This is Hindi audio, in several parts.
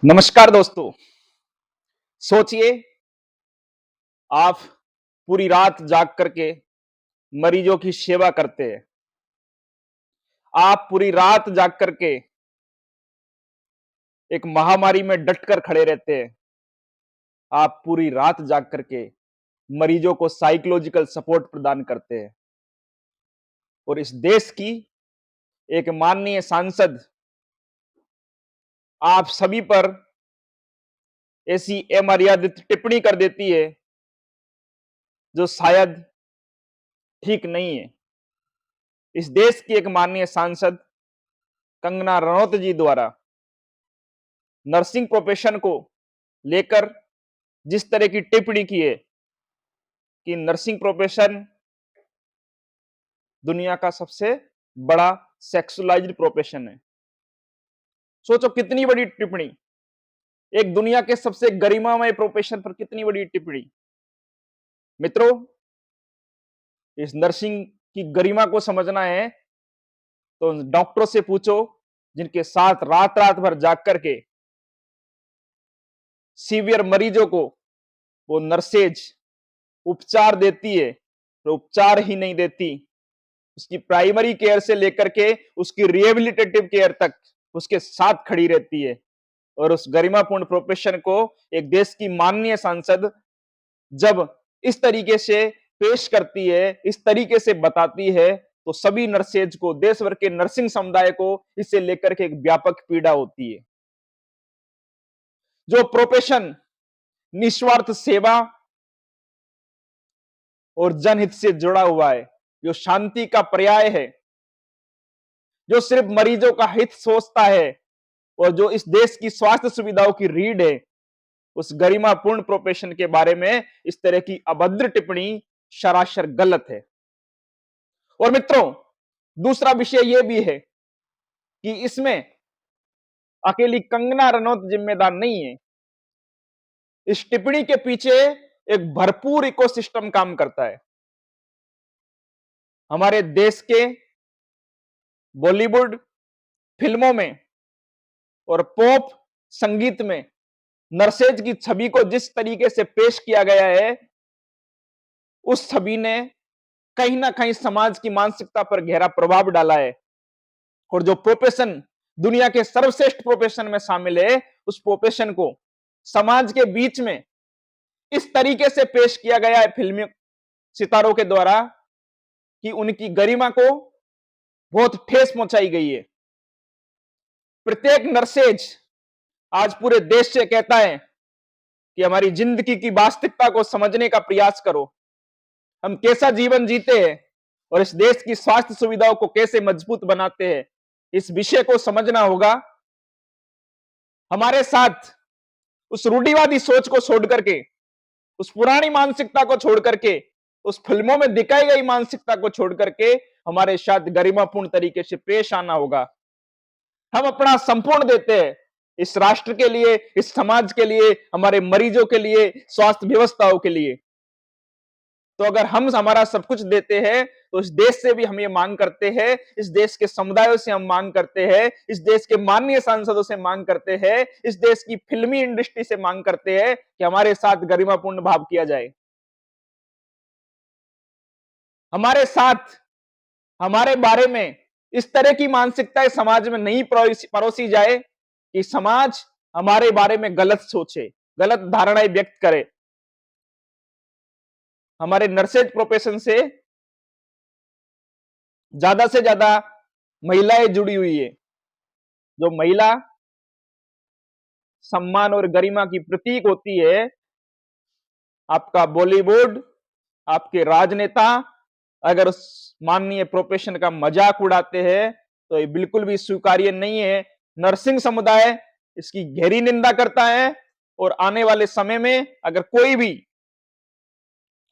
नमस्कार दोस्तों। सोचिए, आप पूरी रात जाग करके मरीजों की सेवा करते हैं। आप पूरी रात जाग करके एक महामारी में डटकर खड़े रहते हैं। आप पूरी रात जाग करके मरीजों को साइकोलॉजिकल सपोर्ट प्रदान करते हैं। और इस देश की एक माननीय सांसद आप सभी पर ऐसी अमर्यादित टिप्पणी कर देती है जो शायद ठीक नहीं है। इस देश की एक माननीय सांसद कंगना रनौत जी द्वारा नर्सिंग प्रोफेशन को लेकर जिस तरह की टिप्पणी की है कि नर्सिंग प्रोफेशन दुनिया का सबसे बड़ा सेक्सुअलाइज्ड प्रोफेशन है। सोचो कितनी बड़ी टिप्पणी, एक दुनिया के सबसे गरिमामय प्रोफेशन पर कितनी बड़ी टिप्पणी। मित्रों, इस नर्सिंग की गरिमा को समझना है तो डॉक्टरों से पूछो जिनके साथ रात रात भर जाग करके सीवियर मरीजों को वो नर्सेज उपचार देती है। तो उपचार ही नहीं देती, उसकी प्राइमरी केयर से लेकर के उसकी रिहेबिलिटेटिव केयर तक उसके साथ खड़ी रहती है। और उस गरिमापूर्ण प्रोफेशन को एक देश की माननीय सांसद जब इस तरीके से पेश करती है, इस तरीके से बताती है, तो सभी नर्सेज को, देश भर के नर्सिंग समुदाय को इसे लेकर के एक व्यापक पीड़ा होती है। जो प्रोफेशन निस्वार्थ सेवा और जनहित से जुड़ा हुआ है, जो शांति का पर्याय है, जो सिर्फ मरीजों का हित सोचता है और जो इस देश की स्वास्थ्य सुविधाओं की रीढ़ है, उस गरिमापूर्ण प्रोफेशन के बारे में इस तरह की अभद्र टिप्पणी सरासर गलत है। और मित्रों, दूसरा विषय यह भी है कि इसमें अकेली कंगना रनौत जिम्मेदार नहीं है। इस टिप्पणी के पीछे एक भरपूर इकोसिस्टम काम करता है। हमारे देश के बॉलीवुड फिल्मों में और पॉप संगीत में नर्सेज की छवि को जिस तरीके से पेश किया गया है, उस छवि ने कहीं ना कहीं समाज की मानसिकता पर गहरा प्रभाव डाला है। और जो प्रोफेशन दुनिया के सर्वश्रेष्ठ प्रोफेशन में शामिल है, उस प्रोफेशन को समाज के बीच में इस तरीके से पेश किया गया है फिल्मी सितारों के द्वारा कि उनकी गरिमा को बहुत ठेस पहुंचाई गई है। प्रत्येक नर्सेज आज पूरे देश से कहता है कि हमारी जिंदगी की वास्तविकता को समझने का प्रयास करो, हम कैसा जीवन जीते हैं और इस देश की स्वास्थ्य सुविधाओं को कैसे मजबूत बनाते हैं, इस विषय को समझना होगा। हमारे साथ उस रूढ़िवादी सोच को छोड़ करके, उस पुरानी मानसिकता को छोड़ करके, उस फिल्मों में दिखाई गई मानसिकता को छोड़ करके हमारे साथ गरिमापूर्ण तरीके से पेश आना होगा। हम अपना संपूर्ण देते हैं इस राष्ट्र के लिए, इस समाज के लिए, हमारे मरीजों के लिए, स्वास्थ्य व्यवस्थाओं के लिए। तो अगर हम हमारा सब कुछ देते हैं तो इस देश से भी हम ये मांग करते हैं, इस देश के समुदायों से हम मांग करते हैं, इस देश के माननीय सांसदों से मांग करते हैं, इस देश की फिल्मी इंडस्ट्री से मांग करते हैं कि हमारे साथ गरिमापूर्ण भाव किया जाए। हमारे साथ, हमारे बारे में इस तरह की मानसिकताएं समाज में नहीं परोसी जाए कि समाज हमारे बारे में गलत सोचे, गलत धारणाएं व्यक्त करे। हमारे नर्सेज प्रोफेशन से ज्यादा महिलाएं जुड़ी हुई है। जो महिला सम्मान और गरिमा की प्रतीक होती है, आपका बॉलीवुड, आपके राजनेता अगर उस माननीय प्रोफेशन का मजाक उड़ाते हैं तो ये बिल्कुल भी स्वीकार्य नहीं है। नर्सिंग समुदाय इसकी गहरी निंदा करता है और आने वाले समय में अगर कोई भी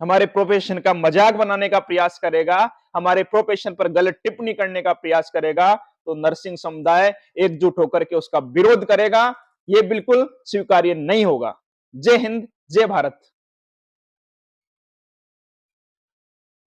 हमारे प्रोफेशन का मजाक बनाने का प्रयास करेगा, हमारे प्रोफेशन पर गलत टिप्पणी करने का प्रयास करेगा, तो नर्सिंग समुदाय एकजुट होकर के उसका विरोध करेगा। यह बिल्कुल स्वीकार्य नहीं होगा। जय हिंद, जय भारत।